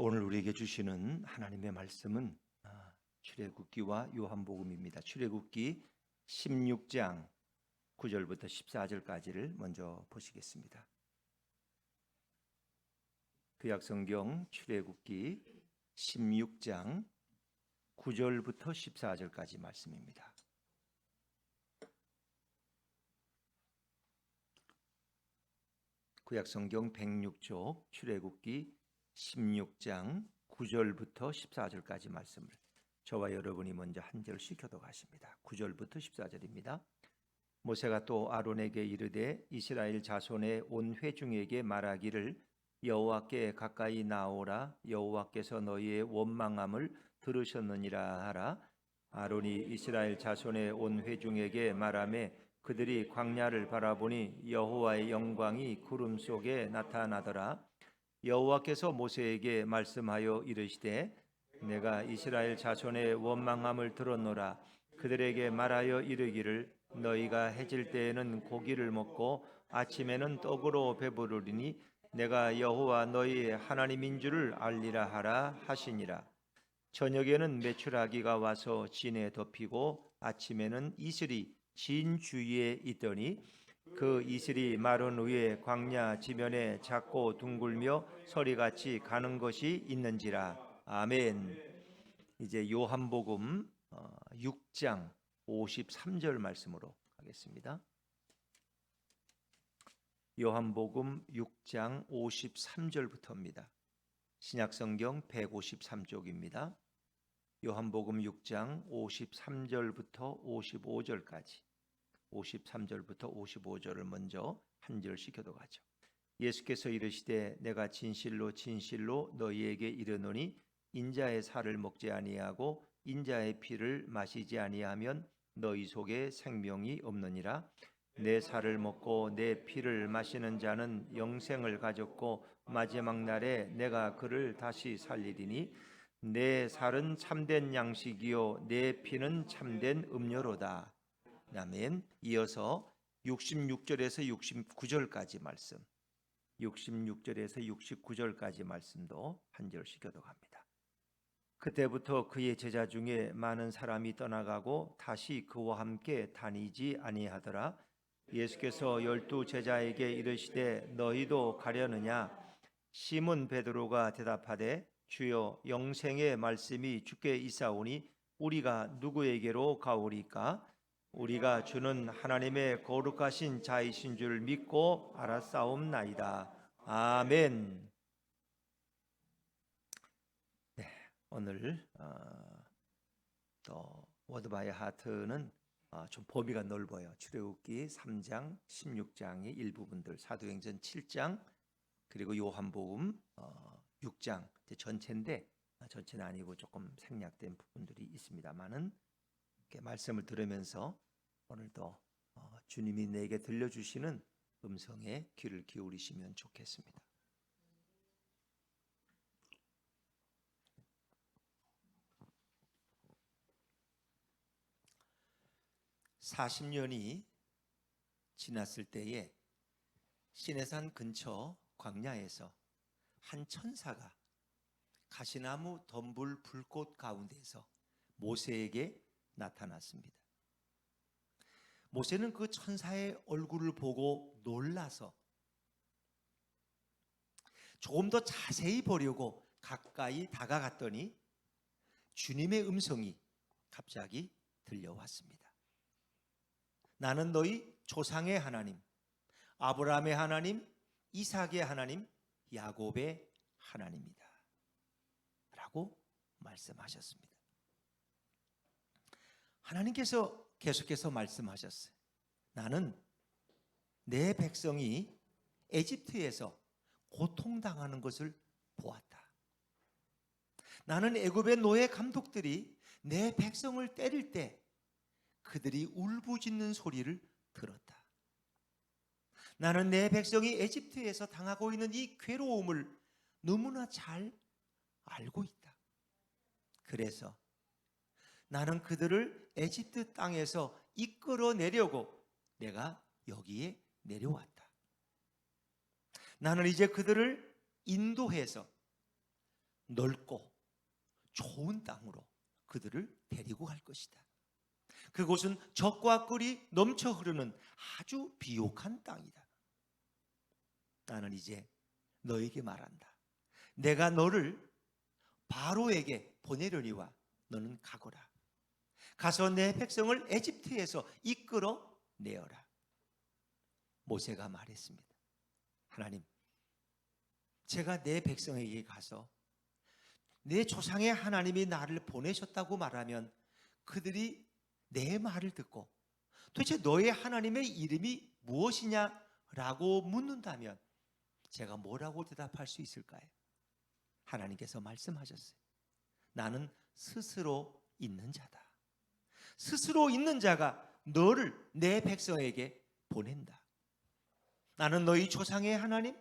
오늘 우리에게 주시는 하나님의 말씀은 출애굽기와 요한복음입니다. 출애굽기 16장 9절부터 14절까지를 먼저 보시겠습니다. 구약성경 출애굽기 16장 9절부터 14절까지 말씀입니다. 구약성경 106쪽 출애굽기 16장 9절부터 14절까지 말씀을 저와 여러분이 먼저 한 절씩 교독하십니다. 9절부터 14절입니다. 모세가 또 아론에게 이르되 이스라엘 자손의 온 회중에게 말하기를 여호와께 가까이 나오라. 여호와께서 너희의 원망함을 들으셨느니라 하라. 아론이 이스라엘 자손의 온 회중에게 말하매 그들이 광야를 바라보니 여호와의 영광이 구름 속에 나타나더라. 여호와께서 모세에게 말씀하여 이르시되 내가 이스라엘 자손의 원망함을 들었노라. 그들에게 말하여 이르기를 너희가 해질 때에는 고기를 먹고 아침에는 떡으로 배부르리니 내가 여호와 너희의 하나님인 줄을 알리라 하라 하시니라. 저녁에는 메추라기가 와서 진에 덮이고 아침에는 이슬이 진 주위에 있더니 그 이슬이 마른 위에 광야 지면에 작고 둥글며 서리같이 가는 것이 있는지라. 아멘. 이제 요한복음 6장 53절 말씀으로 하겠습니다. 요한복음 6장 53절부터입니다. 신약성경 153쪽입니다. 요한복음 6장 53절부터 55절까지 53절부터 55절을 먼저 한 절씩 교독하죠. 예수께서 이르시되 내가 진실로 진실로 너희에게 이르노니 인자의 살을 먹지 아니하고 인자의 피를 마시지 아니하면 너희 속에 생명이 없느니라. 내 살을 먹고 내 피를 마시는 자는 영생을 가졌고 마지막 날에 내가 그를 다시 살리리니 내 살은 참된 양식이요 내 피는 참된 음료로다. 아멘. 이어서 66절에서 69절까지 말씀 66절에서 69절까지 말씀도 한 절씩 교독합니다. 그때부터 그의 제자 중에 많은 사람이 떠나가고 다시 그와 함께 다니지 아니하더라. 예수께서 12 제자에게 이르시되 너희도 가려느냐? 시몬 베드로가 대답하되 주여 영생의 말씀이 주께 있사오니 우리가 누구에게로 가오리까? 우리가 주는 하나님의 거룩하신 자이신 줄 믿고 알았사옵나이다. 아멘. 네, 오늘 또 워드 바이 하트는 좀 범위가 넓어요. 출애굽기 3장, 16장의 일부분들, 사도행전 7장, 그리고 요한복음 6장 전체인데 전체는 아니고 조금 생략된 부분들이 있습니다만은 말씀을 들으면서 오늘도 주님이 내게 들려주시는 음성에 귀를 기울이시면 좋겠습니다. (40년이) 지났을 때에 시내산 근처 광야에서 한 천사가 가시나무 덤불 불꽃 가운데서 모세에게 나타났습니다. 모세는 그 천사의 얼굴을 보고 놀라서 조금 더 자세히 보려고 가까이 다가갔더니 주님의 음성이 갑자기 들려왔습니다. 나는 너희 조상의 하나님, 아브라함의 하나님, 이삭의 하나님, 야곱의 하나님이다 라고 말씀하셨습니다. 하나님께서 계속해서 말씀하셨어요. 나는 내 백성이 에집트에서 고통당하는 것을 보았다. 나는 애굽의 노예 감독들이 내 백성을 때릴 때 그들이 울부짖는 소리를 들었다. 나는 내 백성이 에집트에서 당하고 있는 이 괴로움을 너무나 잘 알고 있다. 그래서 나는 그들을 에집트 땅에서 이끌어내려고 내가 여기에 내려왔다. 나는 이제 그들을 인도해서 넓고 좋은 땅으로 그들을 데리고 갈 것이다. 그곳은 젖과 꿀이 넘쳐 흐르는 아주 비옥한 땅이다. 나는 이제 너에게 말한다. 내가 너를 바로에게 보내려니와 너는 가거라. 가서 내 백성을 에집트에서 이끌어 내어라. 모세가 말했습니다. 하나님, 제가 내 백성에게 가서 내 조상의 하나님이 나를 보내셨다고 말하면 그들이 내 말을 듣고 도대체 너의 하나님의 이름이 무엇이냐라고 묻는다면 제가 뭐라고 대답할 수 있을까요? 하나님께서 말씀하셨어요. 나는 스스로 있는 자다. 스스로 있는 자가 너를 내 백성에게 보낸다. 나는 너희 조상의 하나님,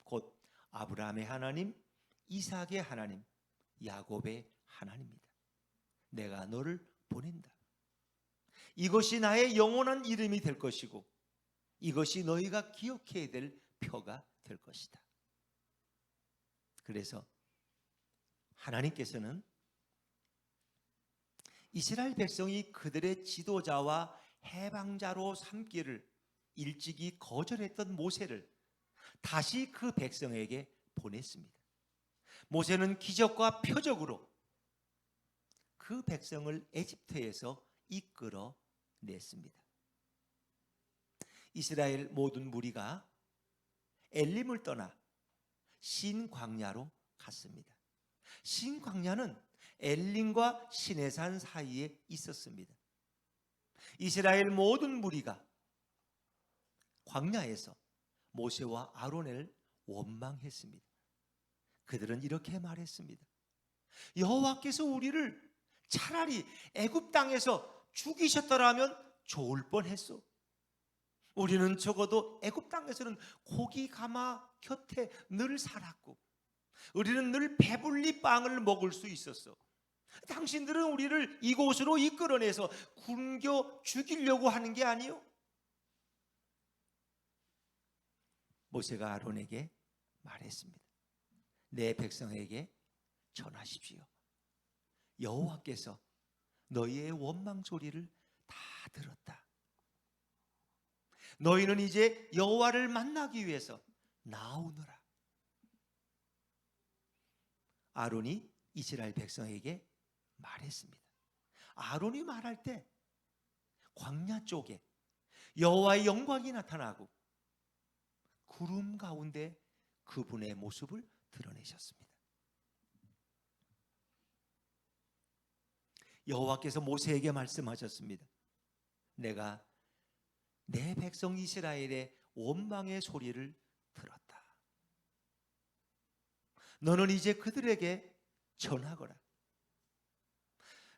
곧 아브라함의 하나님, 이삭의 하나님, 야곱의 하나님이다. 내가 너를 보낸다. 이것이 나의 영원한 이름이 될 것이고 이것이 너희가 기억해야 될 표가 될 것이다. 그래서 하나님께서는 이스라엘 백성이 그들의 지도자와 해방자로 삼기를 일찍이 거절했던 모세를 다시 그 백성에게 보냈습니다. 모세는 기적과 표적으로 그 백성을 에집트에서 이끌어 냈습니다. 이스라엘 모든 무리가 엘림을 떠나 신 광야로 갔습니다. 신 광야는 엘림과 시내산 사이에 있었습니다. 이스라엘 모든 무리가 광야에서 모세와 아론을 원망했습니다. 그들은 이렇게 말했습니다. 여호와께서 우리를 차라리 애굽 땅에서 죽이셨더라면 좋을 뻔했어. 우리는 적어도 애굽 땅에서는 고기 가마 곁에 늘 살았고 우리는 늘 배불리 빵을 먹을 수 있었어. 당신들은 우리를 이곳으로 이끌어내서 굶겨 죽이려고 하는 게 아니요. 모세가 아론에게 말했습니다. 내 백성에게 전하십시오. 여호와께서 너희의 원망 소리를 다 들었다. 너희는 이제 여호와를 만나기 위해서 나오너라. 아론이 이스라엘 백성에게 말했습니다. 아론이 말할 때 광야 쪽에 여호와의 영광이 나타나고 구름 가운데 그분의 모습을 드러내셨습니다. 여호와께서 모세에게 말씀하셨습니다. 내가 내 백성 이스라엘의 원망의 소리를 들었다. 너는 이제 그들에게 전하거라.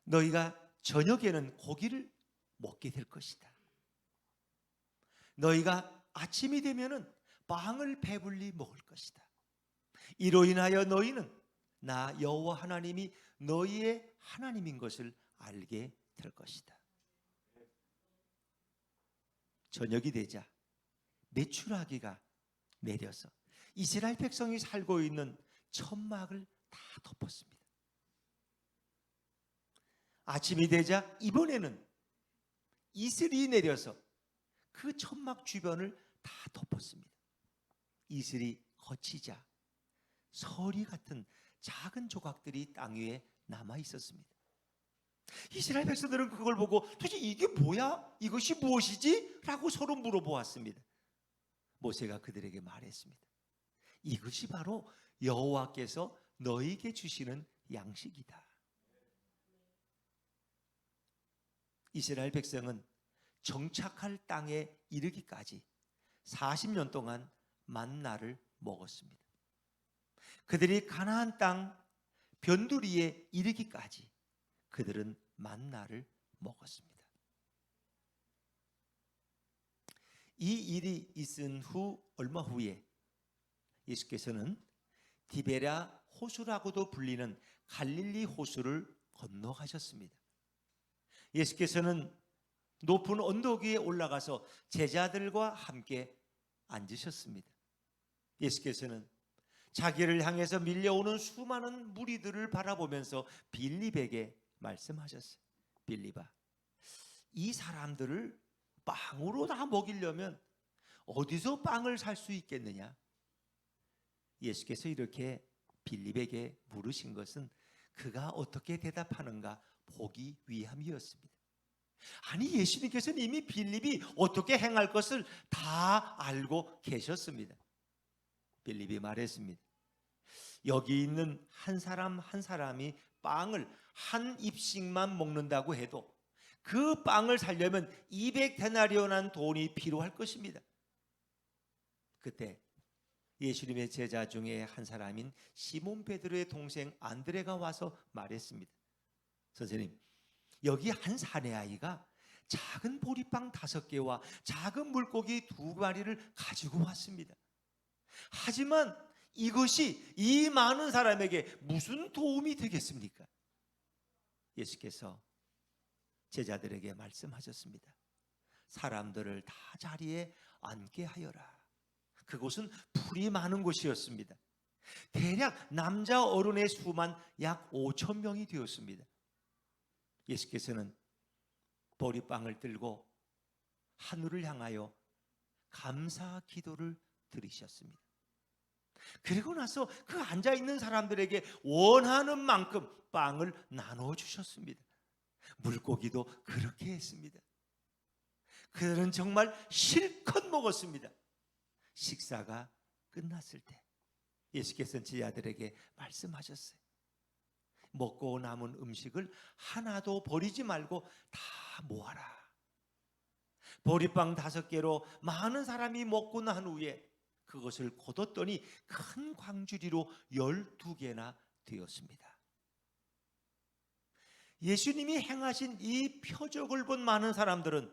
너희가 저녁에는 고기를 먹게 될 것이다. 너희가 아침이 되면은 빵을 배불리 먹을 것이다. 이로 인하여 너희는 나 여호와 하나님이 너희의 하나님인 것을 알게 될 것이다. 저녁이 되자 메추라기가 내려서 이스라엘 백성이 살고 있는 천막을 다 덮었습니다. 아침이 되자 이번에는 이슬이 내려서 그 천막 주변을 다 덮었습니다. 이슬이 거치자 서리 같은 작은 조각들이 땅 위에 남아 있었습니다. 이스라엘 백성들은 그걸 보고 도대체 이게 뭐야? 이것이 무엇이지? 라고 서로 물어보았습니다. 모세가 그들에게 말했습니다. 이것이 바로 여호와께서 너희에게 주시는 양식이다. 이스라엘 백성은 정착할 땅에 이르기까지 40년 동안 만나를 먹었습니다. 그들이 가나안 땅 변두리에 이르기까지 그들은 만나를 먹었습니다. 이 일이 있은 후 얼마 후에 예수께서는 디베랴 호수라고도 불리는 갈릴리 호수를 건너가셨습니다. 예수께서는 높은 언덕 위에 올라가서 제자들과 함께 앉으셨습니다. 예수께서는 자기를 향해서 밀려오는 수많은 무리들을 바라보면서 빌립에게 말씀하셨어요. 빌립아, 이 사람들을 빵으로 다 먹이려면 어디서 빵을 살 수 있겠느냐? 예수께서 이렇게 빌립에게 물으신 것은 그가 어떻게 대답하는가 보기 위함이었습니다. 아니, 예수님께서는 이미 빌립이 어떻게 행할 것을 다 알고 계셨습니다. 빌립이 말했습니다. 여기 있는 한 사람 한 사람이 빵을 한 입씩만 먹는다고 해도 그 빵을 살려면 200데나리온한 돈이 필요할 것입니다. 그때 예수님의 제자 중에 한 사람인 시몬 베드로의 동생 안드레가 와서 말했습니다. 선생님, 여기 한 사내 아이가 작은 보리빵 5개와 작은 물고기 2마리를 가지고 왔습니다. 하지만 이것이 이 많은 사람에게 무슨 도움이 되겠습니까? 예수께서 제자들에게 말씀하셨습니다. 사람들을 다 자리에 앉게 하여라. 그곳은 풀이 많은 곳이었습니다. 대략 남자 어른의 수만 약 5,000명이 되었습니다. 예수께서는 보리빵을 들고 하늘을 향하여 감사 기도를 드리셨습니다. 그리고 나서 그 앉아있는 사람들에게 원하는 만큼 빵을 나눠주셨습니다. 물고기도 그렇게 했습니다. 그들은 정말 실컷 먹었습니다. 식사가 끝났을 때 예수께서는 제자들에게 말씀하셨어요. 먹고 남은 음식을 하나도 버리지 말고 다 모아라. 보리빵 5개로 많은 사람이 먹고 난 후에 그것을 거뒀더니 큰 광주리로 12개나 되었습니다. 예수님이 행하신 이 표적을 본 많은 사람들은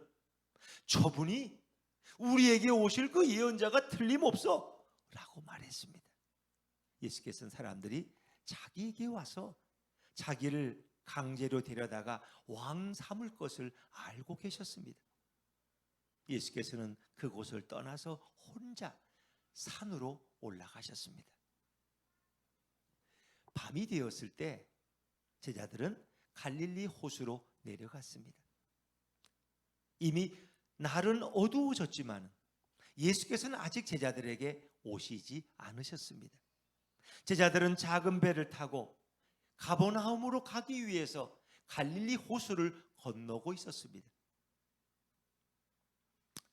저분이 우리에게 오실 그 예언자가 틀림없어 라고 말했습니다. 예수께서는 사람들이 자기에게 와서 자기를 강제로 데려다가 왕 삼을 것을 알고 계셨습니다. 예수께서는 그곳을 떠나서 혼자 산으로 올라가셨습니다. 밤이 되었을 때 제자들은 갈릴리 호수로 내려갔습니다. 이미 날은 어두워졌지만 예수께서는 아직 제자들에게 오시지 않으셨습니다. 제자들은 작은 배를 타고 가버나움으로 가기 위해서 갈릴리 호수를 건너고 있었습니다.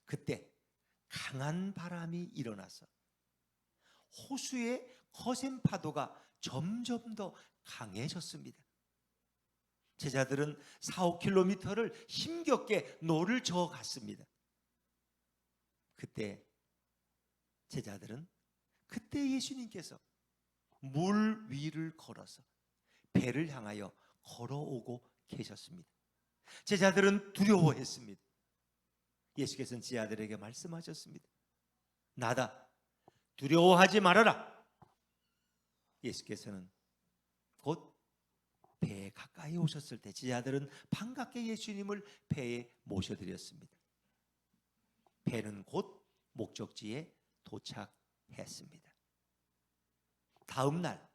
그때 강한 바람이 일어나서 호수의 거센 파도가 점점 더 강해졌습니다. 제자들은 4-5km를 힘겹게 노를 저어 갔습니다. 그때 예수님께서 물 위를 걸어서 배를 향하여 걸어오고 계셨습니다. 제자들은 두려워했습니다. 예수께서는 제자들에게 말씀하셨습니다. 나다, 두려워하지 말아라. 예수께서는 곧 배에 가까이 오셨을 때 제자들은 반갑게 예수님을 배에 모셔드렸습니다. 배는 곧 목적지에 도착했습니다. 다음 날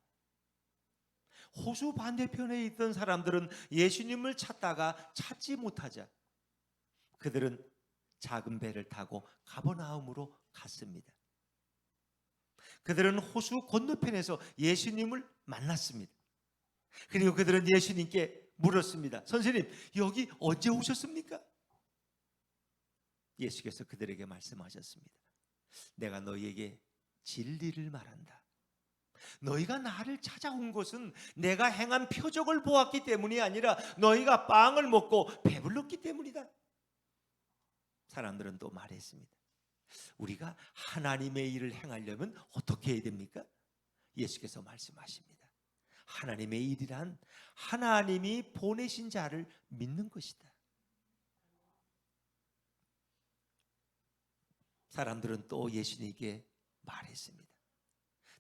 호수 반대편에 있던 사람들은 예수님을 찾다가 찾지 못하자 그들은 작은 배를 타고 가버나움으로 갔습니다. 그들은 호수 건너편에서 예수님을 만났습니다. 그리고 그들은 예수님께 물었습니다. 선생님, 여기 언제 오셨습니까? 예수께서 그들에게 말씀하셨습니다. 내가 너희에게 진리를 말한다. 너희가 나를 찾아온 것은 내가 행한 표적을 보았기 때문이 아니라 너희가 빵을 먹고 배불렀기 때문이다. 사람들은 또 말했습니다. 우리가 하나님의 일을 행하려면 어떻게 해야 됩니까? 예수께서 말씀하십니다. 하나님의 일이란 하나님이 보내신 자를 믿는 것이다. 사람들은 또 예수님께 말했습니다.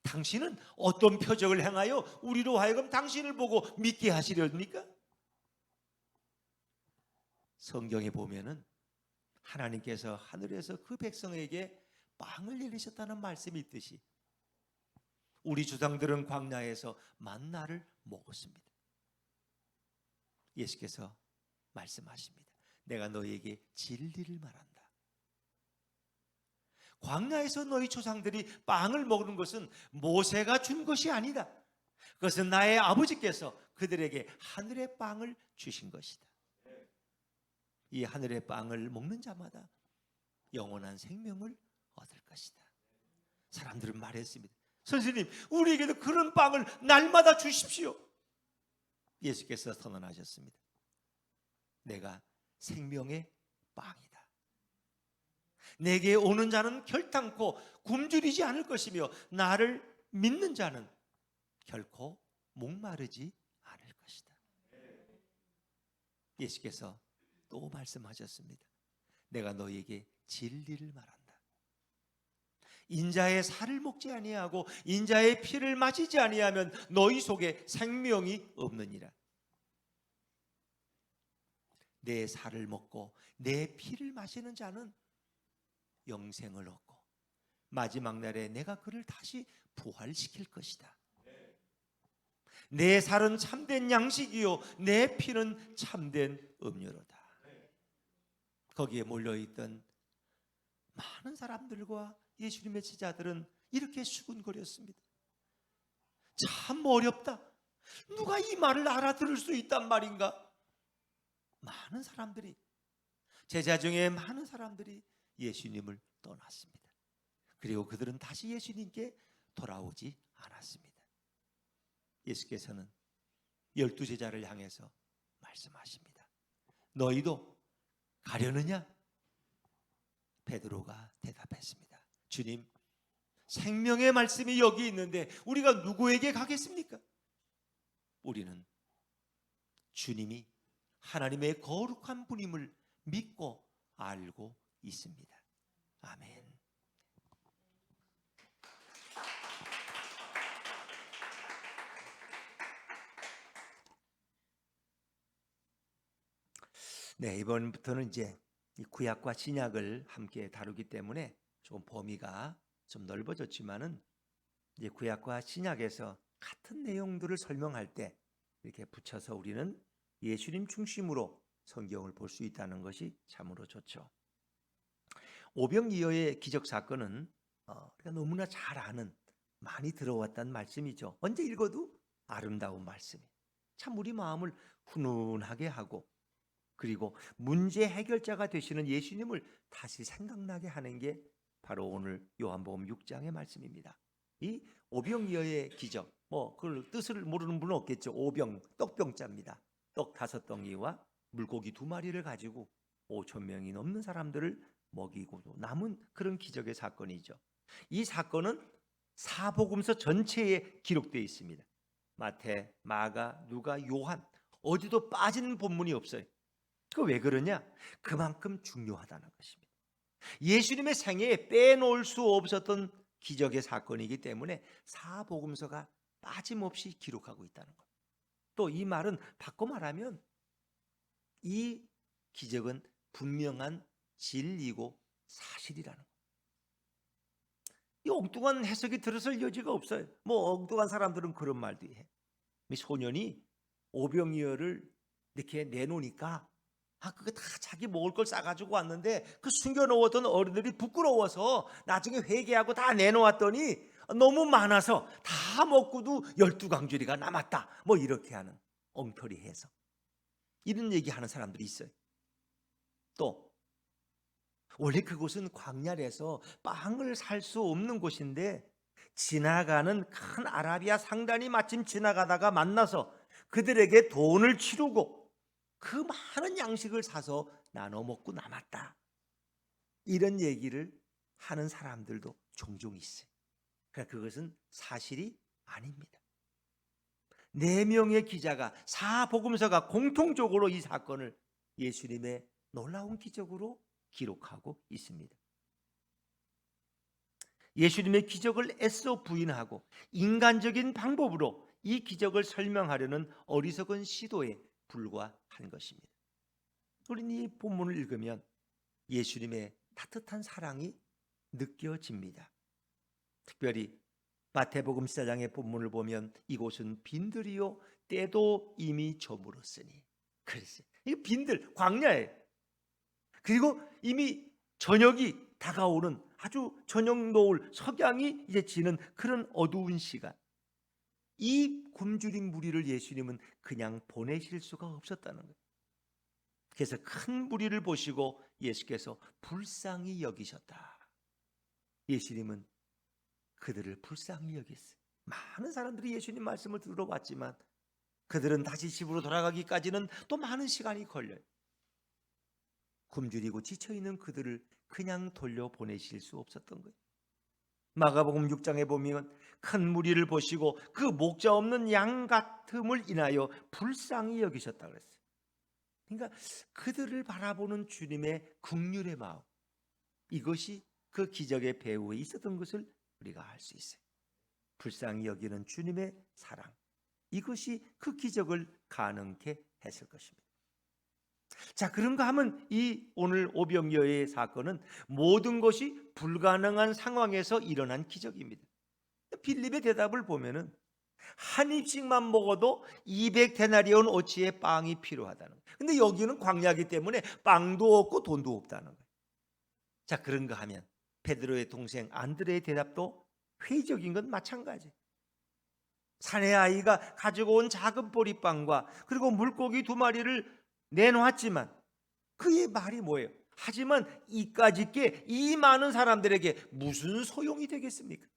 당신은 어떤 표적을 행하여 우리로 하여금 당신을 보고 믿게 하시렵니까? 성경에 보면은 하나님께서 하늘에서 그 백성에게 빵을 내리셨다는 말씀이 있듯이 우리 조상들은 광야에서 만나를 먹었습니다. 예수께서 말씀하십니다. 내가 너희에게 진리를 말한다. 광야에서 너희 조상들이 빵을 먹는 것은 모세가 준 것이 아니다. 그것은 나의 아버지께서 그들에게 하늘의 빵을 주신 것이다. 이 하늘의 빵을 먹는 자마다 영원한 생명을 얻을 것이다. 사람들은 말했습니다. 선생님, 우리에게도 그런 빵을 날마다 주십시오. 예수께서 선언하셨습니다. 내가 생명의 빵이다. 내게 오는 자는 결탄코 굶주리지 않을 것이며 나를 믿는 자는 결코 목마르지 않을 것이다. 예수께서 또 말씀하셨습니다. 내가 너희에게 진리를 말한다. 인자의 살을 먹지 아니하고 인자의 피를 마시지 아니하면 너희 속에 생명이 없느니라. 내 살을 먹고 내 피를 마시는 자는 영생을 얻고 마지막 날에 내가 그를 다시 부활시킬 것이다. 내 살은 참된 양식이요 내 피는 참된 음료로다. 거기에 몰려있던 많은 사람들과 예수님의 제자들은 이렇게 수군거렸습니다. 참 어렵다. 누가 이 말을 알아들을 수 있단 말인가? 많은 사람들이, 제자 중에 많은 사람들이 예수님을 떠났습니다. 그리고 그들은 다시 예수님께 돌아오지 않았습니다. 예수께서는 12제자를 향해서 말씀하십니다. 너희도 가려느냐? 베드로가 대답했습니다. 주님, 생명의 말씀이 여기 있는데 우리가 누구에게 가겠습니까? 우리는 주님이 하나님의 거룩한 분임을 믿고 알고 있습니다. 아멘. 네, 이번부터는 이제 이 구약과 신약을 함께 다루기 때문에 좀 범위가 좀 넓어졌지만은 이제 구약과 신약에서 같은 내용들을 설명할 때 이렇게 붙여서 우리는 예수님 중심으로 성경을 볼 수 있다는 것이 참으로 좋죠. 오병이어의 기적 사건은 우리가 너무나 잘 아는, 많이 들어왔다는 말씀이죠. 언제 읽어도 아름다운 말씀이 참 우리 마음을 훈훈하게 하고, 그리고 문제 해결자가 되시는 예수님을 다시 생각나게 하는 게 바로 오늘 요한복음 6장의 말씀입니다. 이 오병이어의 기적, 그 뜻을 모르는 분은 없겠죠. 오병, 떡병자입니다. 떡 5덩이와 물고기 2마리를 가지고 5,000명이 넘는 사람들을 먹이고도 남은 그런 기적의 사건이죠. 이 사건은 사복음서 전체에 기록되어 있습니다. 마태, 마가, 누가, 요한 어디도 빠진 본문이 없어요. 그 왜 그러냐? 그만큼 중요하다는 것입니다. 예수님의 생애에 빼놓을 수 없었던 기적의 사건이기 때문에 사복음서가 빠짐없이 기록하고 있다는 것. 또 이 말은 바꿔 말하면 이 기적은 분명한 진리고 사실이라는 것. 이 엉뚱한 해석이 들어설 여지가 없어요. 엉뚱한 사람들은 그런 말도 해. 이 소년이 오병이어를 이렇게 내놓으니까 그거 다 자기 먹을 걸 싸가지고 왔는데 그 숨겨놓았던 어른들이 부끄러워서 나중에 회개하고 다 내놓았더니 너무 많아서 다 먹고도 12광주리가 남았다. 이렇게 하는 엉터리 해석. 이런 얘기하는 사람들이 있어요. 또 원래 그곳은 광야에서 빵을 살 수 없는 곳인데 지나가는 큰 아라비아 상단이 마침 지나가다가 만나서 그들에게 돈을 치르고 그 많은 양식을 사서 나눠 먹고 남았다. 이런 얘기를 하는 사람들도 종종 있어요. 그러니까 그것은 사실이 아닙니다. 4명의 기자가 사복음서가 공통적으로 이 사건을 예수님의 놀라운 기적으로 기록하고 있습니다. 예수님의 기적을 애써 부인하고 인간적인 방법으로 이 기적을 설명하려는 어리석은 시도에 불과한 것입니다. 우리는 이 본문을 읽으면 예수님의 따뜻한 사랑이 느껴집니다. 특별히 마태복음 14장의 본문을 보면 이곳은 빈들이요 때도 이미 저물었으니. 그랬어요. 이 빈들, 광야에. 그리고 이미 저녁이 다가오는 아주 저녁 노을 석양이 이제 지는 그런 어두운 시간. 이 굶주린 무리를 예수님은 그냥 보내실 수가 없었다는 거예요. 그래서 큰 무리를 보시고 예수께서 불쌍히 여기셨다. 예수님은 그들을 불쌍히 여겼어요. 많은 사람들이 예수님 말씀을 들어왔지만 그들은 다시 집으로 돌아가기까지는 또 많은 시간이 걸려요. 굶주리고 지쳐있는 그들을 그냥 돌려보내실 수 없었던 거예요. 마가복음 6장에 보면 큰 무리를 보시고 그 목자 없는 양 같음을 인하여 불쌍히 여기셨다 그랬어요. 그러니까 그들을 바라보는 주님의 긍휼의 마음, 이것이 그 기적의 배후에 있었던 것을 우리가 알 수 있어요. 불쌍히 여기는 주님의 사랑, 이것이 그 기적을 가능케 했을 것입니다. 자, 그런가 하면 이 오늘 오병이어의 사건은 모든 것이 불가능한 상황에서 일어난 기적입니다. 빌립의 대답을 보면은 한 입씩만 먹어도 200데나리온 어치의 빵이 필요하다는 거예요. 근데 여기는 광야이기 때문에 빵도 없고 돈도 없다는 거예요. 자, 그런가 하면 베드로의 동생 안드레의 대답도 회의적인 건 마찬가지. 사내 아이가 가지고 온 작은 보리빵과 그리고 물고기 2마리를 내놓았지만 그의 말이 뭐예요? 하지만 이까짓 게 이 많은 사람들에게 무슨 소용이 되겠습니까?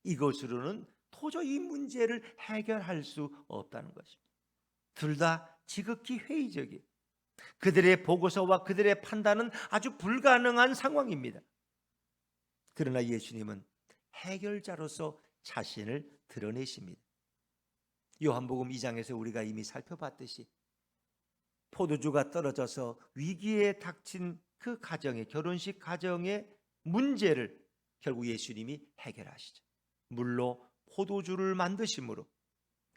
이것으로는 도저히 이 문제를 해결할 수 없다는 것입니다. 둘 다 지극히 회의적이에요. 그들의 보고서와 그들의 판단은 아주 불가능한 상황입니다. 그러나 예수님은 해결자로서 자신을 드러내십니다. 요한복음 2장에서 우리가 이미 살펴봤듯이 포도주가 떨어져서 위기에 닥친 그 가정의 결혼식 가정의 문제를 결국 예수님이 해결하시죠. 물로 포도주를 만드심으로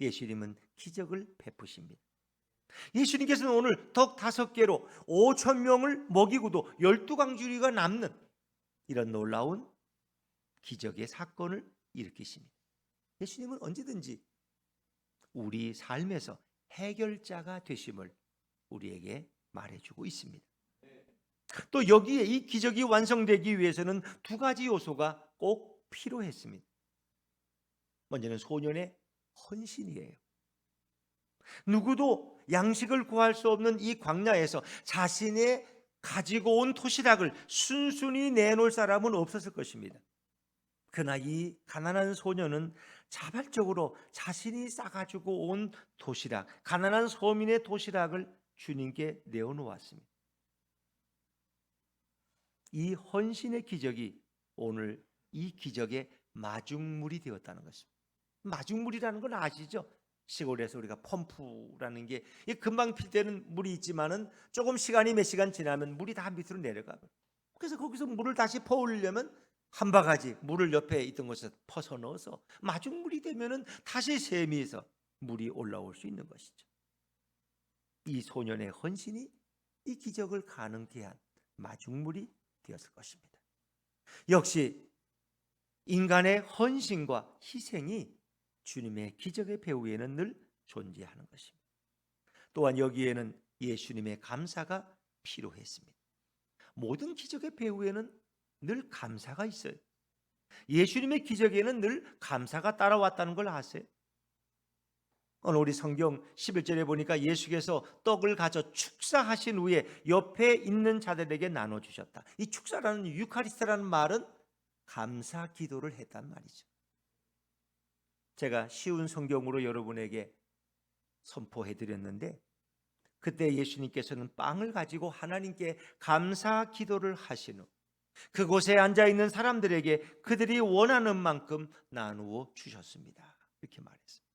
예수님은 기적을 베푸십니다. 예수님께서는 오늘 덕 5개로 5,000명을 먹이고도 12광주리가 남는 이런 놀라운 기적의 사건을 일으키십니다. 예수님은 언제든지 우리 삶에서 해결자가 되심을 우리에게 말해주고 있습니다. 또 여기에 이 기적이 완성되기 위해서는 2가지 요소가 꼭 필요했습니다. 먼저는 소년의 헌신이에요. 누구도 양식을 구할 수 없는 이 광야에서 자신의 가지고 온 도시락을 순순히 내놓을 사람은 없었을 것입니다. 그러나 이 가난한 소년은 자발적으로 자신이 싸가지고 온 도시락, 가난한 서민의 도시락을 주님께 내어놓았습니다. 이 헌신의 기적이 오늘 이 기적의 마중물이 되었다는 것입니다. 마중물이라는 건 아시죠? 시골에서 우리가 펌프라는 게 금방 필 때는 물이 있지만은 조금 시간이 몇 시간 지나면 물이 다 밑으로 내려가요. 그래서 거기서 물을 다시 퍼올리려면 한 바가지 물을 옆에 있던 곳에 퍼서 넣어서 마중물이 되면은 다시 세미에서 물이 올라올 수 있는 것이죠. 이 소년의 헌신이 이 기적을 가능케 한 마중물이 되었을 것입니다. 역시 인간의 헌신과 희생이 주님의 기적의 배후에는 늘 존재하는 것입니다. 또한 여기에는 예수님의 감사가 필요했습니다. 모든 기적의 배후에는 늘 감사가 있어요. 예수님의 기적에는 늘 감사가 따라왔다는 걸 아세요? 오늘 우리 성경 11절에 보니까 예수께서 떡을 가져 축사하신 후에 옆에 있는 자들에게 나눠주셨다. 이 축사라는 유카리스트라는 말은 감사 기도를 했단 말이죠. 제가 쉬운 성경으로 여러분에게 선포해 드렸는데 그때 예수님께서는 빵을 가지고 하나님께 감사 기도를 하신 후 그곳에 앉아있는 사람들에게 그들이 원하는 만큼 나누어 주셨습니다. 이렇게 말했습니다.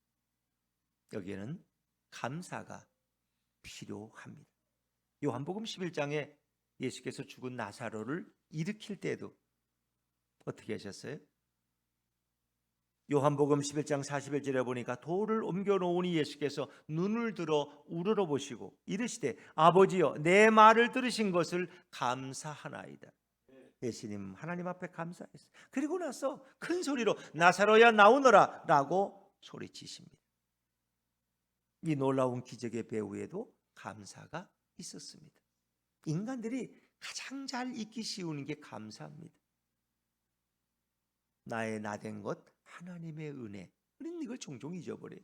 여기에는 감사가 필요합니다. 요한복음 11장에 예수께서 죽은 나사로를 일으킬 때도 어떻게 하셨어요? 요한복음 11장 41절에 보니까 돌을 옮겨놓으니 예수께서 눈을 들어 우러러보시고 이르시되 아버지여 내 말을 들으신 것을 감사하나이다. 예수님 하나님 앞에 감사했어요. 그리고 나서 큰 소리로 나사로야 나오너라 라고 소리치십니다. 이 놀라운 기적의 배후에도 감사가 있었습니다. 인간들이 가장 잘 잊기 쉬운 게 감사입니다. 나의 나된 것 하나님의 은혜, 우리는 이걸 종종 잊어버려요.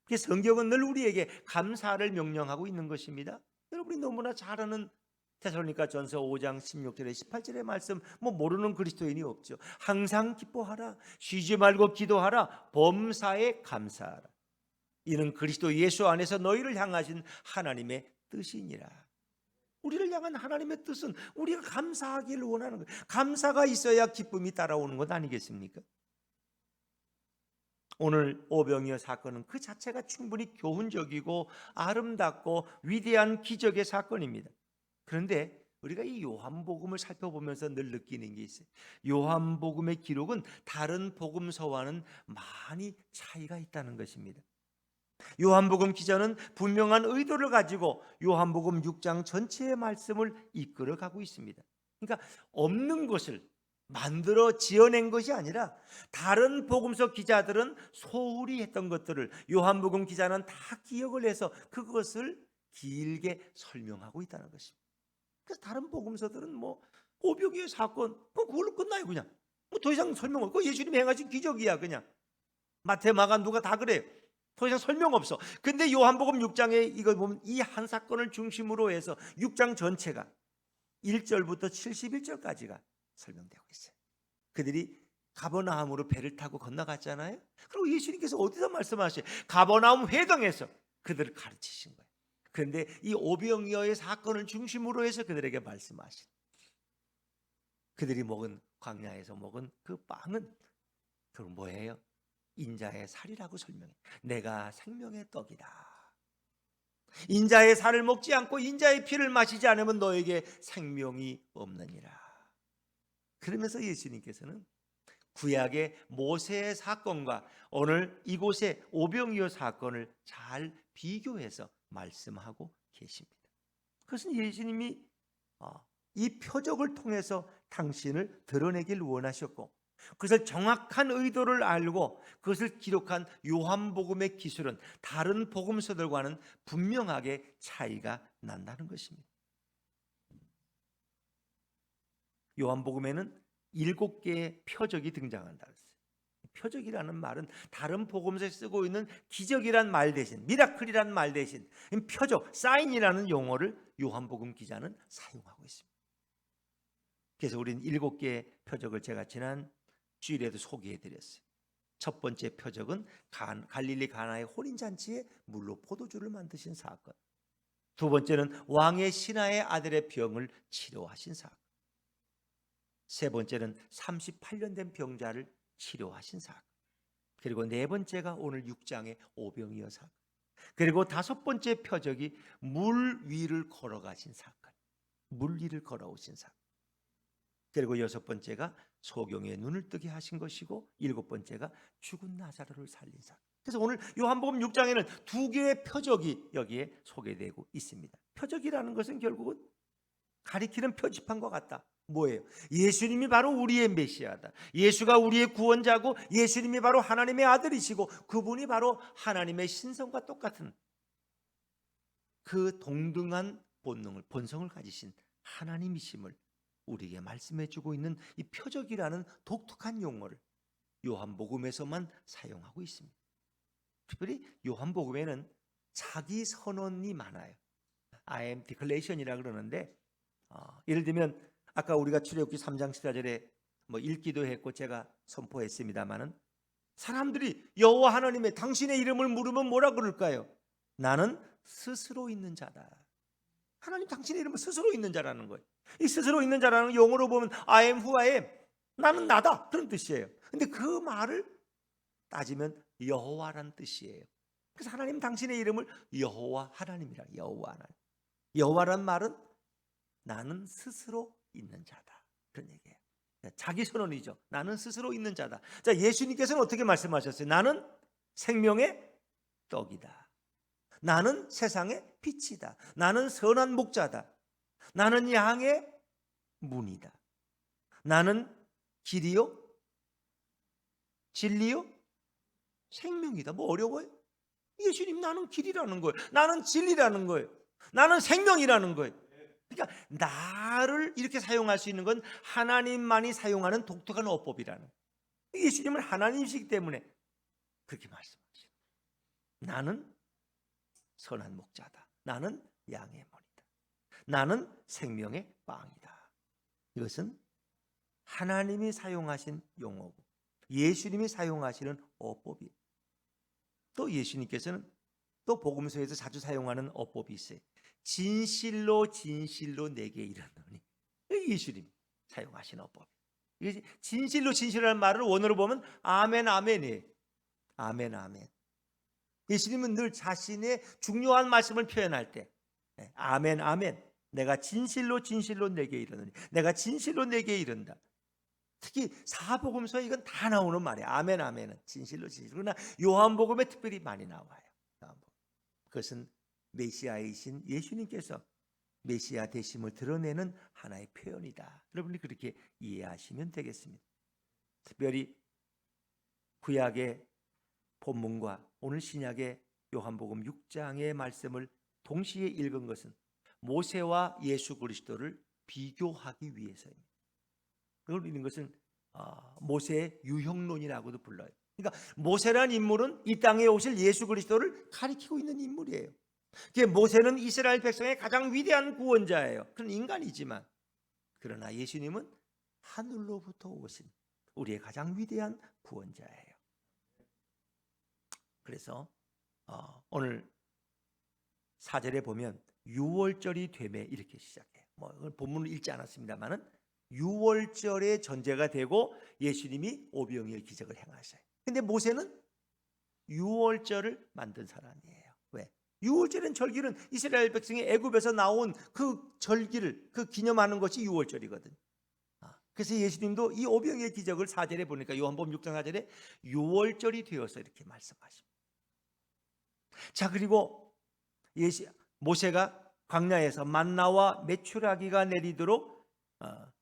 그래서 성경은 늘 우리에게 감사를 명령하고 있는 것입니다. 여러분이 너무나 잘 아는 데살로니가전서 5장 16절에 18절의 말씀, 모르는 그리스도인이 없죠. 항상 기뻐하라, 쉬지 말고 기도하라, 범사에 감사하라. 이는 그리스도 예수 안에서 너희를 향하신 하나님의 뜻이니라. 우리를 향한 하나님의 뜻은 우리가 감사하기를 원하는 거예요. 감사가 있어야 기쁨이 따라오는 것 아니겠습니까? 오늘 오병이어 사건은 그 자체가 충분히 교훈적이고 아름답고 위대한 기적의 사건입니다. 그런데 우리가 이 요한복음을 살펴보면서 늘 느끼는 게 있어요. 요한복음의 기록은 다른 복음서와는 많이 차이가 있다는 것입니다. 요한복음 기자는 분명한 의도를 가지고 요한복음 6장 전체의 말씀을 이끌어가고 있습니다. 그러니까 없는 것을 만들어 지어낸 것이 아니라 다른 복음서 기자들은 소홀히 했던 것들을 요한복음 기자는 다 기억을 해서 그것을 길게 설명하고 있다는 것입니다. 그래서 다른 복음서들은 오병이어 사건 그걸로 끝나요. 그냥 더 이상 설명 없고 예수님이 행하신 기적이야. 그냥 마태, 마가, 누가 다 그래요. 더 이상 설명 없어. 근데 요한복음 6장에 이걸 보면 이 한 사건을 중심으로 해서 6장 전체가 1절부터 71절까지가 설명되고 있어요. 그들이 가버나움으로 배를 타고 건너갔잖아요. 그리고 예수님께서 어디서 말씀하셔요? 가버나움 회당에서 그들을 가르치신 거예요. 그런데 이 오병이어의 사건을 중심으로 해서 그들에게 말씀하신, 그들이 광야에서 먹은 그 빵은 그건 뭐예요? 인자의 살이라고 설명해. 내가 생명의 떡이다. 인자의 살을 먹지 않고 인자의 피를 마시지 않으면 너에게 생명이 없느니라. 그러면서 예수님께서는 구약의 모세의 사건과 오늘 이곳의 오병이어 사건을 잘 비교해서 말씀하고 계십니다. 그것은 예수님이 이 표적을 통해서 당신을 드러내길 원하셨고, 그것을 정확한 의도를 알고 그것을 기록한 요한복음의 기술은 다른 복음서들과는 분명하게 차이가 난다는 것입니다. 요한복음에는 7개의 표적이 등장한다 그랬어요. 표적이라는 말은 다른 복음서에 쓰고 있는 기적이란 말 대신, 미라클이란 말 대신 표적, 사인이라는 용어를 요한복음 기자는 사용하고 있습니다. 그래서 우리는 7개의 표적을 제가 지난 주일에도 소개해드렸어요. 첫 번째 표적은 갈릴리 가나의 혼인잔치에 물로 포도주를 만드신 사건. 두 번째는 왕의 신하의 아들의 병을 치료하신 사건. 세 번째는 38년 된 병자를 치료하신 사건. 그리고 네 번째가 오늘 6장의 오병이어 사건. 그리고 다섯 번째 표적이 물 위를 걸어가신 사건. 물 위를 걸어오신 사건. 그리고 여섯 번째가 소경의 눈을 뜨게 하신 것이고, 일곱 번째가 죽은 나사로를 살린 사건. 그래서 오늘 요한복음 6장에는 2개의 표적이 여기에 소개되고 있습니다. 표적이라는 것은 결국은 가리키는 표지판과 같다. 뭐예요? 예수님이 바로 우리의 메시아다. 예수가 우리의 구원자고 예수님이 바로 하나님의 아들이시고 그분이 바로 하나님의 신성과 똑같은 그 동등한 본성을 가지신 하나님이심을 우리에게 말씀해 주고 있는 이 표적이라는 독특한 용어를 요한복음에서만 사용하고 있습니다. 특별히 요한복음에는 자기 선언이 많아요. I am declaration이라 그러는데 예를 들면 아까 우리가 출애굽기 3장 14절에 읽기도 했고 제가 선포했습니다마는 사람들이 여호와 하나님의 당신의 이름을 물으면 뭐라 그럴까요? 나는 스스로 있는 자다. 하나님 당신의 이름은 스스로 있는 자라는 거예요. 이 스스로 있는 자라는 용어로 보면 I am who I am, 나는 나다 그런 뜻이에요. 근데 그 말을 따지면 여호와란 뜻이에요. 그래서 하나님 당신의 이름을 여호와 하나님이라. 여호와 하나님. 여호와란 말은 나는 스스로 있는 자다 그런 얘기예요. 자기 선언이죠. 나는 스스로 있는 자다. 자, 예수님께서는 어떻게 말씀하셨어요? 나는 생명의 떡이다. 나는 세상의 빛이다. 나는 선한 목자다. 나는 양의 문이다. 나는 길이요, 진리요, 생명이다. 뭐 어려워요? 예수님, 나는 길이라는 거예요. 나는 진리라는 거예요. 나는 생명이라는 거예요. 그러니까 나를 이렇게 사용할 수 있는 건 하나님만이 사용하는 독특한 어법이라는 거예요. 예수님은 하나님이시기 때문에 그렇게 말씀하시죠. 나는 선한 목자다. 나는 양의 머리다. 나는 생명의 빵이다. 이것은 하나님이 사용하신 용어고 예수님이 사용하시는 어법이에요. 또 예수님께서는 또 복음서에서 자주 사용하는 어법이 있어요. 진실로 진실로 내게 이르노니. 예수님이 사용하신 어법. 진실로 진실이라는 말을 원어로 보면 아멘 아멘이에요. 아멘 아멘. 예수님은 늘 자신의 중요한 말씀을 표현할 때 아멘 아멘, 내가 진실로 진실로 내게 이르노니, 내가 진실로 내게 이른다. 특히 사복음서에 이건 다 나오는 말이에요. 아멘 아멘은 진실로 진실. 그러나 요한복음에 특별히 많이 나와요. 그것은 메시아이신 예수님께서 메시아 되심을 드러내는 하나의 표현이다. 여러분이 그렇게 이해하시면 되겠습니다. 특별히 구약의 본문과 오늘 신약의 요한복음 6장의 말씀을 동시에 읽은 것은 모세와 예수 그리스도를 비교하기 위해서입니다. 그걸 읽는 것은 모세의 유형론이라고도 불러요. 그러니까 모세란 인물은 이 땅에 오실 예수 그리스도를 가리키고 있는 인물이에요. 모세는 이스라엘 백성의 가장 위대한 구원자예요. 그런 인간이지만, 그러나 예수님은 하늘로부터 오신 우리의 가장 위대한 구원자예요. 그래서 오늘 4절에 보면 6월절이 되매 이렇게 시작해요. 본문을 읽지 않았습니다만은 6월절의 전제가 되고 예수님이 오병이어 기적을 행하셔요. 근데 모세는 6월절을 만든 사람이에요. 왜? 6월절은 절기는 이스라엘 백성이 애굽에서 나온 그 절기를 기념하는 것이 6월절이거든. 그래서 예수님도 이 오병이어 기적을 4절에 보니까 요한복음 6장 4절에 6월절이 되어서 이렇게 말씀하십니다. 자, 그리고 모세가 광야에서 만나와 메추라기가 내리도록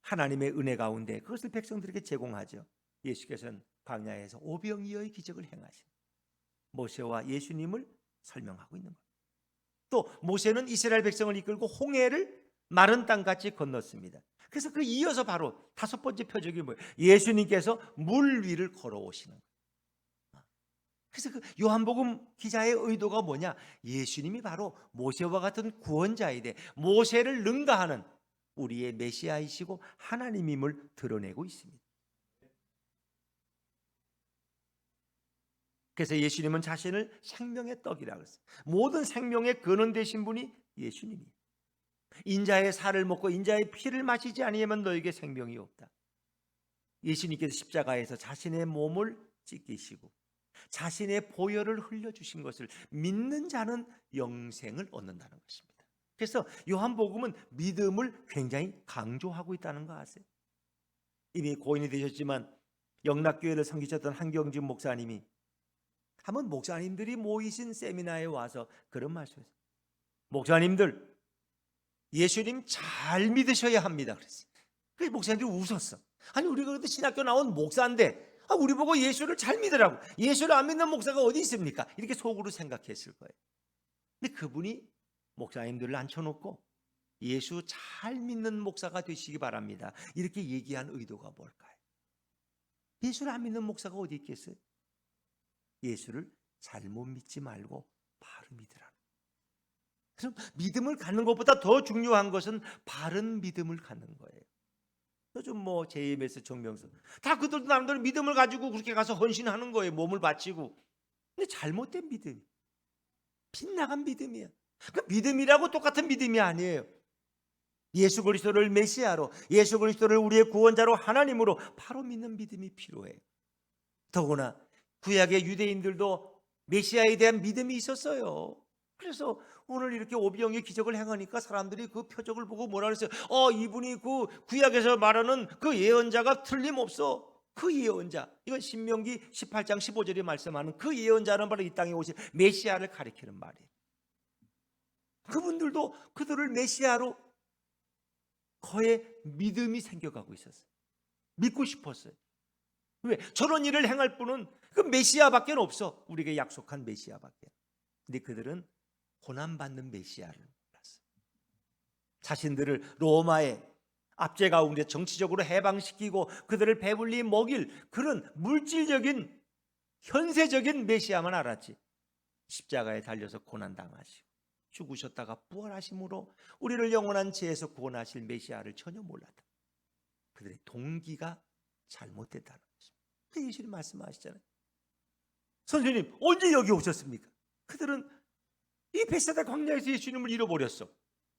하나님의 은혜 가운데 그것을 백성들에게 제공하죠. 예수께서는 광야에서 오병이어의 기적을 행하신 모세와 예수님을 설명하고 있는 거예요. 또 모세는 이스라엘 백성을 이끌고 홍해를 마른 땅같이 건넜습니다. 그래서 그 이어서 바로 5번째 표적이 뭐예요? 예수님께서 물 위를 걸어오시는 거예요. 그래서 그 요한복음 기자의 의도가 뭐냐? 예수님이 바로 모세와 같은 구원자이되 모세를 능가하는 우리의 메시아이시고 하나님임을 드러내고 있습니다. 그래서 예수님은 자신을 생명의 떡이라고 했어요. 모든 생명의 근원 되신 분이 예수님이에요. 인자의 살을 먹고 인자의 피를 마시지 아니하면 너에게 생명이 없다. 예수님께서 십자가에서 자신의 몸을 찢기시고 자신의 보혈을 흘려주신 것을 믿는 자는 영생을 얻는다는 것입니다. 그래서 요한복음은 믿음을 굉장히 강조하고 있다는 거 아세요? 이미 고인이 되셨지만 영락교회를 섬기셨던 한경진 목사님이 한번 목사님들이 모이신 세미나에 와서 그런 말씀을 했어요. 목사님들, 예수님 잘 믿으셔야 합니다. 그랬어요. 그래서 목사님들이 웃었어. 아니, 우리가 그래도 신학교 나온 목사인데 우리 보고 예수를 잘 믿으라고. 예수를 안 믿는 목사가 어디 있습니까? 이렇게 속으로 생각했을 거예요. 근데 그분이 목사님들을 앉혀놓고 예수 잘 믿는 목사가 되시기 바랍니다, 이렇게 얘기한 의도가 뭘까요? 예수를 안 믿는 목사가 어디 있겠어요? 예수를 잘못 믿지 말고 바로 믿으라는. 그럼 믿음을 갖는 것보다 더 중요한 것은 바른 믿음을 갖는 거예요. 요즘 JMS, 정명석 다 그들도 나름대로 믿음을 가지고 그렇게 가서 헌신하는 거예요. 몸을 바치고. 근데 잘못된 믿음, 빗나간 믿음이야. 그 믿음이라고 똑같은 믿음이 아니에요. 예수 그리스도를 메시아로, 예수 그리스도를 우리의 구원자로 하나님으로 바로 믿는 믿음이 필요해요. 더구나 구약의 유대인들도 메시아에 대한 믿음이 있었어요. 그래서 오늘 이렇게 오병이어 기적을 행하니까 사람들이 그 표적을 보고 뭐라 그랬어요? 이분이 그 구약에서 말하는 그 예언자가 틀림없어. 그 예언자, 이건 신명기 18장 15절에 말씀하는 그 예언자는 바로 이 땅에 오신 메시아를 가리키는 말이에요. 그분들도 그들을 메시아로 거의 믿음이 생겨가고 있었어요. 믿고 싶었어요. 왜? 저런 일을 행할 분은 그 메시아밖에 없어. 우리에게 약속한 메시아밖에. 근데 그들은 고난받는 메시아를 몰랐어요. 자신들을 로마의 압제 가운데 정치적으로 해방시키고 그들을 배불리 먹일 그런 물질적인 현세적인 메시아만 알았지, 십자가에 달려서 고난당하시고 죽으셨다가 부활하심으로 우리를 영원한 죄에서 구원하실 메시아를 전혀 몰랐다. 그들의 동기가 잘못됐다는 것입니다. 예수님 말씀하시잖아요. 선생님 언제 여기 오셨습니까? 그들은 이 베세다 광야에서 예수님을 잃어버렸어.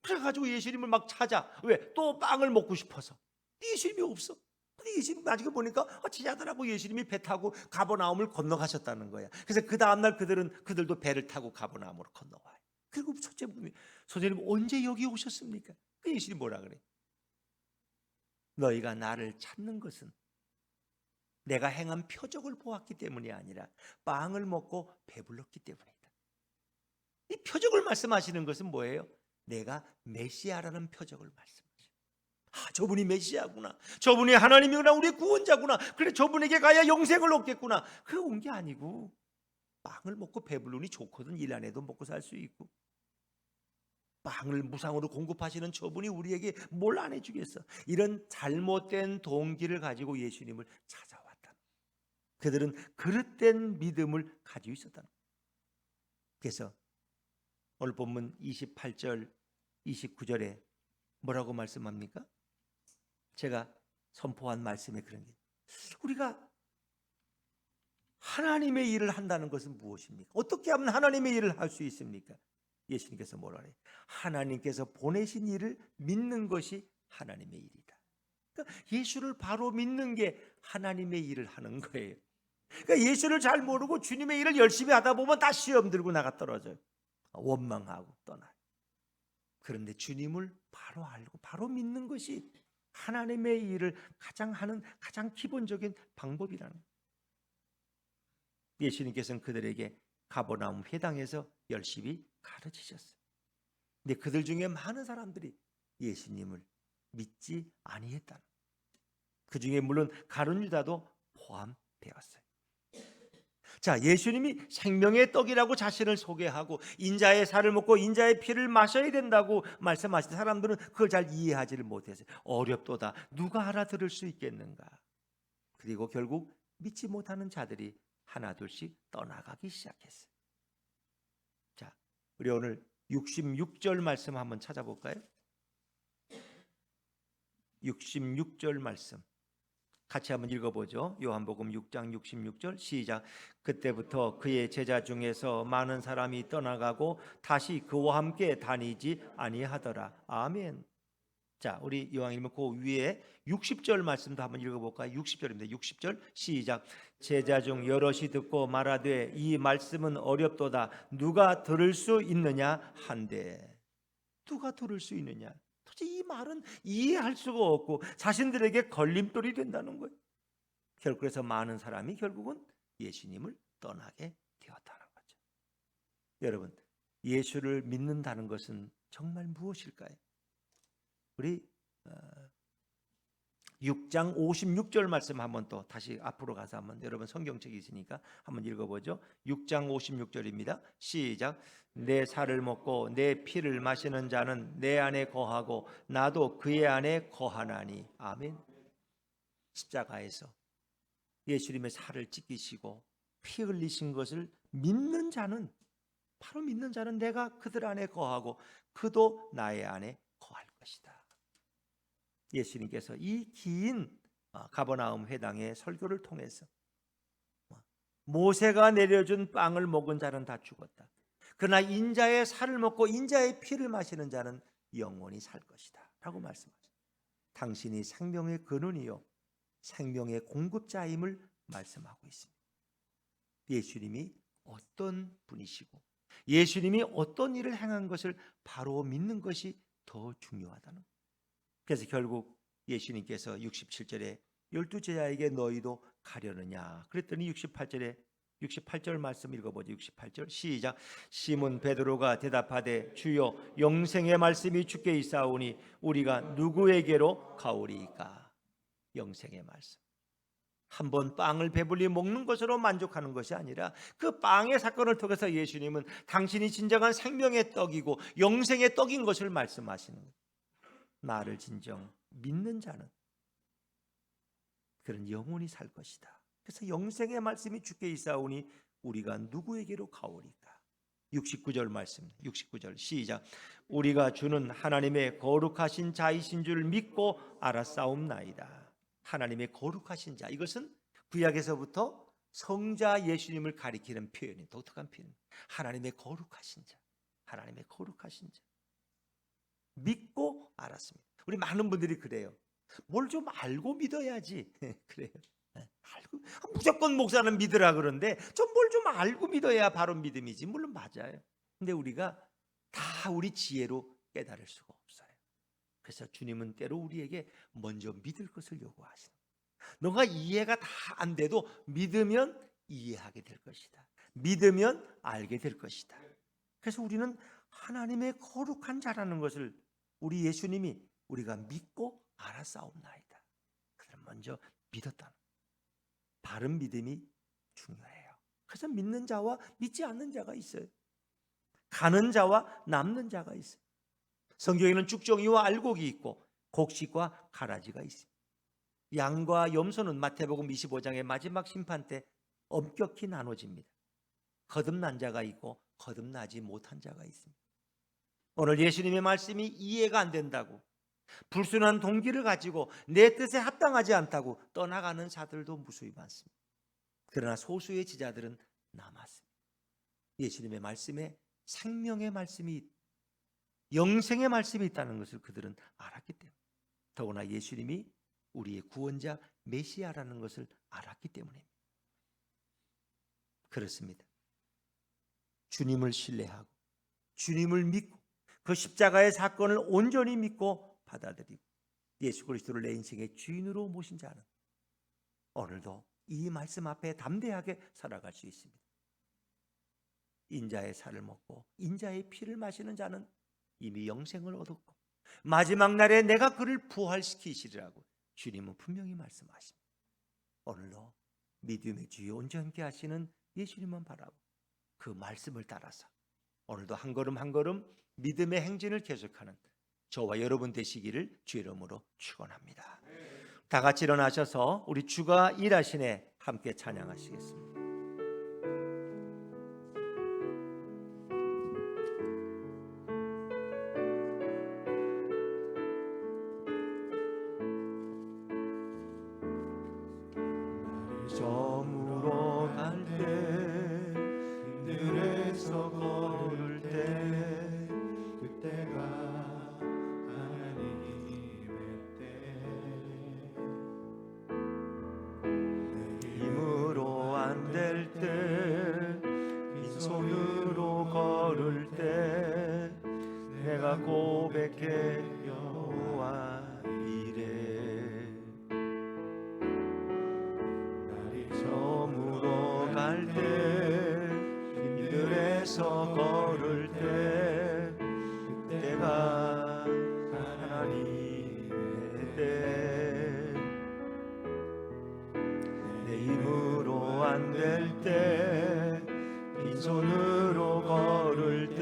그래가지고 예수님을 막 찾아. 왜? 또 빵을 먹고 싶어서. 예수님이 없어. 근데 예수님 나중에 보니까 제자들하고 예수님이 배 타고 가버나움을 건너가셨다는 거야. 그래서 그 다음날 그들도 배를 타고 가버나움으로 건너와요. 그리고 첫째 분이 선생님 언제 여기 오셨습니까? 그 예수님이 뭐라 그래? 너희가 나를 찾는 것은 내가 행한 표적을 보았기 때문이 아니라 빵을 먹고 배불렀기 때문이다. 이 표적을 말씀하시는 것은 뭐예요? 내가 메시아라는 표적을 말씀하셔요. 저분이 메시아구나. 저분이 하나님이구나. 우리의 구원자구나. 그래 저분에게 가야 영생을 얻겠구나. 그거 온 게 아니고 빵을 먹고 배불르니 좋거든. 일 안 해도 먹고 살 수 있고. 빵을 무상으로 공급하시는 저분이 우리에게 뭘 안 해주겠어. 이런 잘못된 동기를 가지고 예수님을 찾아왔다. 그들은 그릇된 믿음을 가지고 있었다. 그래서 오늘 본문 28절 29절에 뭐라고 말씀합니까? 제가 선포한 말씀에 그런 게, 우리가 하나님의 일을 한다는 것은 무엇입니까? 어떻게 하면 하나님의 일을 할 수 있습니까? 예수님께서 뭐라 그래요? 하나님께서 보내신 일을 믿는 것이 하나님의 일이다. 그러니까 예수를 바로 믿는 게 하나님의 일을 하는 거예요. 그러니까 예수를 잘 모르고 주님의 일을 열심히 하다 보면 다 시험 들고 나가 떨어져요. 원망하고 떠나요. 그런데 주님을 바로 알고 바로 믿는 것이 하나님의 일을 가장 기본적인 방법이라는 거예요. 예수님께서는 그들에게 가버나움 회당에서 열심히 가르치셨어요. 근데 그들 중에 많은 사람들이 예수님을 믿지 아니했다는 거예요. 그 중에 물론 가룟 유다도 포함되었어요. 자, 예수님이 생명의 떡이라고 자신을 소개하고 인자의 살을 먹고 인자의 피를 마셔야 된다고 말씀하실 때 사람들은 그걸 잘 이해하지를 못했어요. 어렵도다. 누가 알아들을 수 있겠는가? 그리고 결국 믿지 못하는 자들이 하나둘씩 떠나가기 시작했어요. 자, 우리 오늘 66절 말씀 한번 찾아볼까요? 66절 말씀 같이 한번 읽어보죠. 요한복음 6장 66절 시작. 그때부터 그의 제자 중에서 많은 사람이 떠나가고 다시 그와 함께 다니지 아니하더라. 아멘. 자, 우리 이왕이면 그 위에 60절 말씀도 한번 읽어볼까요? 60절입니다. 60절 시작. 제자 중 여럿이 듣고 말하되 이 말씀은 어렵도다. 누가 들을 수 있느냐 한데. 누가 들을 수 있느냐? 도대체 이 말은 이해할 수가 없고 자신들에게 걸림돌이 된다는 거예요. 결국 그래서 많은 사람이 결국은 예수님을 떠나게 되었다는 거죠. 여러분, 예수를 믿는다는 것은 정말 무엇일까요? 우리 6장 56절 말씀 한번 또 다시 앞으로 가서 한번 여러분 성경책이 있으니까 한번 읽어보죠. 6장 56절입니다. 시작. 내 살을 먹고 내 피를 마시는 자는 내 안에 거하고 나도 그의 안에 거하나니. 아멘. 십자가에서 예수님의 살을 찢기시고 피 흘리신 것을 믿는 자는, 바로 믿는 자는 내가 그들 안에 거하고 그도 나의 안에 거할 것이다. 예수님께서 이 긴 가버나움 회당의 설교를 통해서 모세가 내려준 빵을 먹은 자는 다 죽었다. 그러나 인자의 살을 먹고 인자의 피를 마시는 자는 영원히 살 것이다 라고 말씀하셨습니다. 당신이 생명의 근원이요 생명의 공급자임을 말씀하고 있습니다. 예수님이 어떤 분이시고 예수님이 어떤 일을 행한 것을 바로 믿는 것이 더 중요하다는 거예요. 그래서 결국 예수님께서 67절에 12제자에게 너희도 가려느냐 그랬더니 68절 말씀 읽어보죠. 68절 시작. 시몬 베드로가 대답하되 주여 영생의 말씀이 주께 있사오니 우리가 누구에게로 가오리이까? 영생의 말씀. 한번 빵을 배불리 먹는 것으로 만족하는 것이 아니라 그 빵의 사건을 통해서 예수님은 당신이 진정한 생명의 떡이고 영생의 떡인 것을 말씀하시는 거예요. 나를 진정 믿는 자는 그런 영원히 살 것이다. 그래서 영생의 말씀이 주께 있사오니 우리가 누구에게로 가오리까? 69절 말씀, 69절 시작. 우리가 주는 하나님의 거룩하신 자이신 줄 믿고 알았사옵나이다. 하나님의 거룩하신 자, 이것은 구약에서부터 성자 예수님을 가리키는 표현이 독특한 표현. 하나님의 거룩하신 자, 하나님의 거룩하신 자. 믿고 알았습니다. 우리 많은 분들이 그래요. 뭘 좀 알고 믿어야지. 그래요. 알고, 무조건 목사는 믿으라 그러는데 뭘 좀 알고 믿어야 바로 믿음이지. 물론 맞아요. 근데 우리가 다 우리 지혜로 깨달을 수가 없어요. 그래서 주님은 때로 우리에게 먼저 믿을 것을 요구하시는 거예요. 너가 이해가 다 안 돼도 믿으면 이해하게 될 것이다. 믿으면 알게 될 것이다. 그래서 우리는 하나님의 거룩한 자라는 것을 우리 예수님이 우리가 믿고 알았사옵나이다. 그들은 먼저 믿었다는 거예요. 바른 믿음이 중요해요. 그래서 믿는 자와 믿지 않는 자가 있어요. 가는 자와 남는 자가 있어요. 성경에는 죽정이와 알곡이 있고 곡식과 가라지가 있습니다. 양과 염소는 마태복음 25장의 마지막 심판 때 엄격히 나눠집니다. 거듭난 자가 있고 거듭나지 못한 자가 있습니다. 오늘 예수님의 말씀이 이해가 안 된다고, 불순한 동기를 가지고 내 뜻에 합당하지 않다고 떠나가는 자들도 무수히 많습니다. 그러나 소수의 지자들은 남았습니다. 예수님의 말씀에 생명의 말씀이, 영생의 말씀이 있다는 것을 그들은 알았기 때문에, 더구나 예수님이 우리의 구원자 메시아라는 것을 알았기 때문입니다. 그렇습니다. 주님을 신뢰하고 주님을 믿고 그 십자가의 사건을 온전히 믿고 받아들이고 예수 그리스도를 내 인생의 주인으로 모신 자는 오늘도 이 말씀 앞에 담대하게 살아갈 수 있습니다. 인자의 살을 먹고 인자의 피를 마시는 자는 이미 영생을 얻었고 마지막 날에 내가 그를 부활시키시리라고 주님은 분명히 말씀하십니다. 오늘도 믿음의 주에 온전케 하시는 예수님만 바라고 그 말씀을 따라서 오늘도 한 걸음 한 걸음 믿음의 행진을 계속하는 저와 여러분 되시기를 주의 이름으로 축원합니다. 다 같이 일어나셔서 우리 주가 일하시네 함께 찬양하시겠습니다. 저물어 갈 때 들에서 걸을 때 그때가 하나님의 때 힘으로 안 될 때 빈손으로 걸을 때 내가 고백해 여호와 서 걸을 때 그때가 하나님의 때 내 힘으로 안 될 때 빈손으로 걸을 때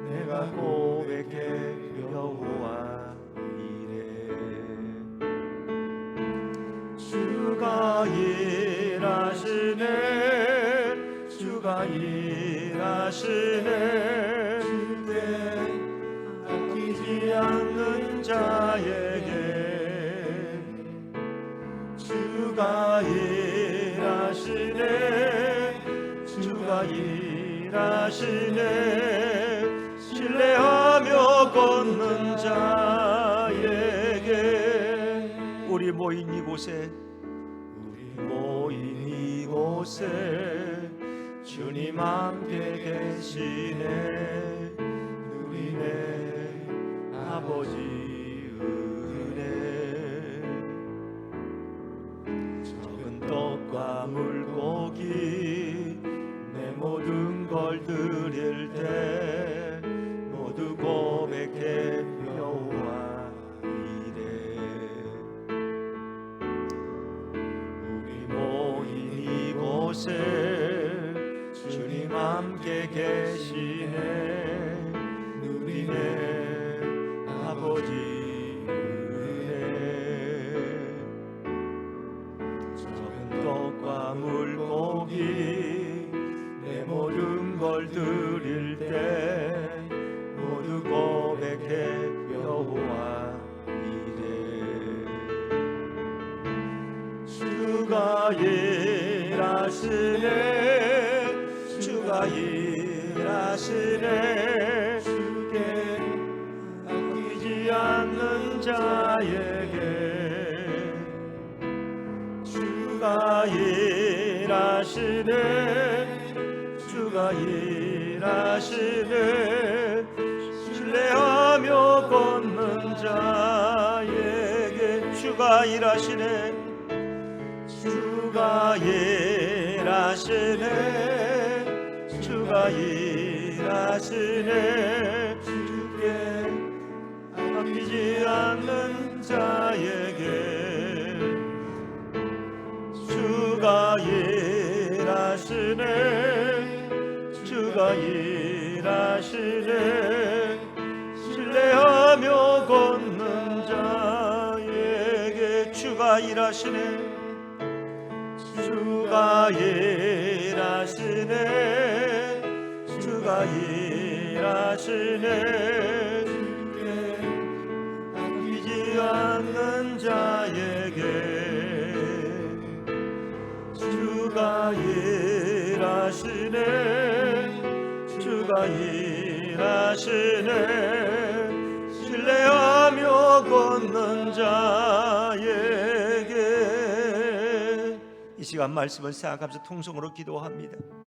내가 고백해 여호와 이래 주가 일하시네 주가 일하시네 주께 아끼지 않는 자에게 주가 일하시네 주가 일하시네 신뢰하며 걷는 자에게 우리 모인 이곳에 주님 함께 계시네 누리네 아버지 은혜 적은 떡과 물고기 내 모든 걸 드릴 때 모두 고백해 여호와 이래 곳에 주님 함께 계시네. 누리네 아버지 은혜. 적은 떡과 물고기 내 모든 걸 드릴 때 모두 고백해 여호와 이래. 주가 일하시네. 주가 일하시네. 주께 아끼지 않는 자에게 주가 일하시네. 주가 일하시네. 신뢰하며 걷는 자에게 주가 일하시네. 주가 일하시네. 주가 일하시네. 주께 아끼지 않는 자에게 주가 일하시네. 주가 일하시네. 신뢰하며 걷는 자에게 주가 일하시네. 주가 일하시네. 주가 일하시네. 주께 아끼지 않는 자에게 주가 일하시네. 주가 일하시네. 신뢰하며 걷는 자에게 이 시간 말씀을 생각하면서 통성으로 기도합니다.